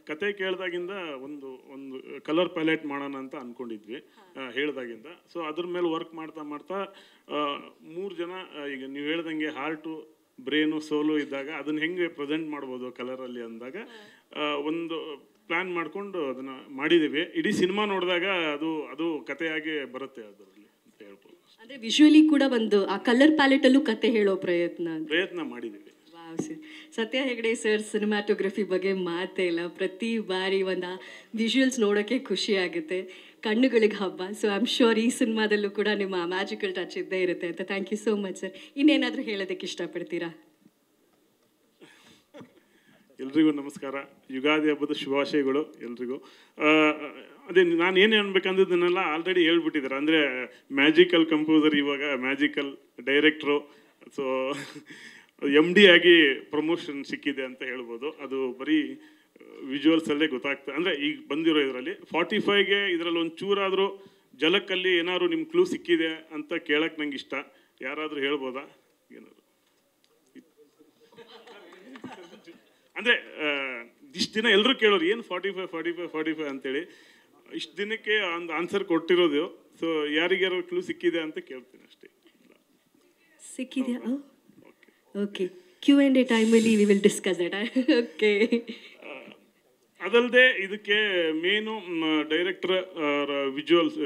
ಕತೆ ಕೇಳಿದಾಗಿಂದ ಒಂದು ಒಂದು ಕಲರ್ ಪ್ಯಾಲೆಟ್ ಮಾಡೋಣ ಅಂತ ಅಂದ್ಕೊಂಡಿದ್ವಿ ಹೇಳಿದಾಗಿಂದ. ಸೊ ಅದ್ರ ಮೇಲೆ ವರ್ಕ್ ಮಾಡ್ತಾ ಮಾಡ್ತಾ 3 ಜನ ಈಗ ನೀವು ಹೇಳ್ದಂಗೆ ಹಾರ್ಟು ಬ್ರೇನು ಸೋಲು ಇದ್ದಾಗ ಅದನ್ನ ಹೆಂಗೆ ಪ್ರೆಸೆಂಟ್ ಮಾಡ್ಬೋದು ಕಲರಲ್ಲಿ ಅಂದಾಗ ಒಂದು ಪ್ಲ್ಯಾನ್ ಮಾಡಿಕೊಂಡು ಅದನ್ನು ಮಾಡಿದ್ದೀವಿ. ಇಡೀ ಸಿನಿಮಾ ನೋಡಿದಾಗ ಅದು ಕಥೆಯಾಗಿ ಬರುತ್ತೆ ಅದರಲ್ಲಿ ಅಂತ ಹೇಳ್ಬೋದು. ಅಂದರೆ ವಿಜುವಲಿ ಕೂಡ ಒಂದು ಆ ಕಲರ್ ಪ್ಯಾಲೆಟಲ್ಲೂ ಕತೆ ಹೇಳೋ ಪ್ರಯತ್ನ ಮಾಡಿದ್ದೀವಿ. ಸತ್ಯ ಹೆಗಡೆ ಸರ್ ಸಿನಿಮ್ಯಾಟೋಗ್ರಫಿ ಬಗ್ಗೆ ಮಾತೇ ಇಲ್ಲ. ಪ್ರತಿ ಬಾರಿ ಒಂದು ವಿಜುವಲ್ಸ್ ನೋಡೋಕ್ಕೆ ಖುಷಿ ಆಗುತ್ತೆ, ಕಣ್ಣುಗಳಿಗೆ ಹಬ್ಬ. ಸೊ ಐ ಆಮ್ ಶ್ಯೂರ್ ಈ ಸಿನಿಮಾದಲ್ಲೂ ಕೂಡ ನಿಮ್ಮ ಮ್ಯಾಜಿಕಲ್ ಟಚ್ ಇದ್ದೇ ಇರುತ್ತೆ ಅಂತ. Thank you so much sir. ಇನ್ನೇನಾದರೂ ಹೇಳೋದಕ್ಕೆ ಇಷ್ಟಪಡ್ತೀರಾ? ಎಲ್ರಿಗೂ ನಮಸ್ಕಾರ, ಯುಗಾದಿ ಹಬ್ಬದ ಶುಭಾಶಯಗಳು ಎಲ್ರಿಗೂ. ಅದೇ ನಾನು ಏನು ಅನ್ಬೇಕಂದಿದ್ದನ್ನೆಲ್ಲ ಆಲ್ರೆಡಿ ಹೇಳ್ಬಿಟ್ಟಿದ್ದಾರೆ. ಅಂದರೆ ಮ್ಯಾಜಿಕಲ್ ಕಂಪೋಸರ್, ಇವಾಗ ಮ್ಯಾಜಿಕಲ್ ಡೈರೆಕ್ಟ್ರು. ಸೊ MD ಆಗಿ ಪ್ರಮೋಷನ್ ಸಿಕ್ಕಿದೆ ಅಂತ ಹೇಳ್ಬೋದು. ಅದು ಬರೀ ವಿಜುವಲ್ಸಲ್ಲೇ ಗೊತ್ತಾಗ್ತದೆ. ಅಂದರೆ ಈಗ ಬಂದಿರೋ ಇದರಲ್ಲಿ 45ಗೆ ಇದರಲ್ಲಿ ಒಂದು ಚೂರಾದರೂ ಜಲಕ್ಕಲ್ಲಿ ಏನಾದ್ರು ನಿಮ್ಮ ಕ್ಲೂ ಸಿಕ್ಕಿದೆ ಅಂತ ಕೇಳಕ್ಕೆ ನಂಗೆ ಇಷ್ಟ. ಯಾರಾದರೂ ಹೇಳ್ಬೋದಾ? ಏನಾದ್ರು ಅಂದರೆ ಇಷ್ಟು ದಿನ ಎಲ್ಲರೂ ಕೇಳೋರು ಏನು 45 ಅಂತೇಳಿ. ಇಷ್ಟು ದಿನಕ್ಕೆ ಒಂದು ಆನ್ಸರ್ ಕೊಟ್ಟಿರೋದು. ಸೊ ಯಾರಿಗ್ಯಾರು ಕ್ಲೂ ಸಿಕ್ಕಿದೆ ಅಂತ ಕೇಳ್ತೀನಿ ಅಷ್ಟೇ. ಸಿಕ್ಕಿದೆಯಾ? ಓಕೆ, Q&A ಟೈಮಲ್ಲಿ we will discuss that. Okay. ಅದಲ್ಲದೆ ಇದಕ್ಕೆ ಮೇನು ಡೈರೆಕ್ಟರ್ ವಿಜುವಲ್ಸ್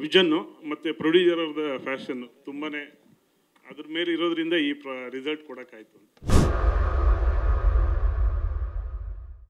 ವಿಷನ್ನು ಮತ್ತು ಪ್ರೊಡ್ಯೂಸರ್ ಆಫ್ ದ ಫ್ಯಾಷನ್ ತುಂಬಾ ಅದ್ರ ಮೇಲೆ ಇರೋದ್ರಿಂದ ಈ ರಿಸಲ್ಟ್ ಕೊಡೋಕ್ಕಾಯ್ತು ಅಂತ.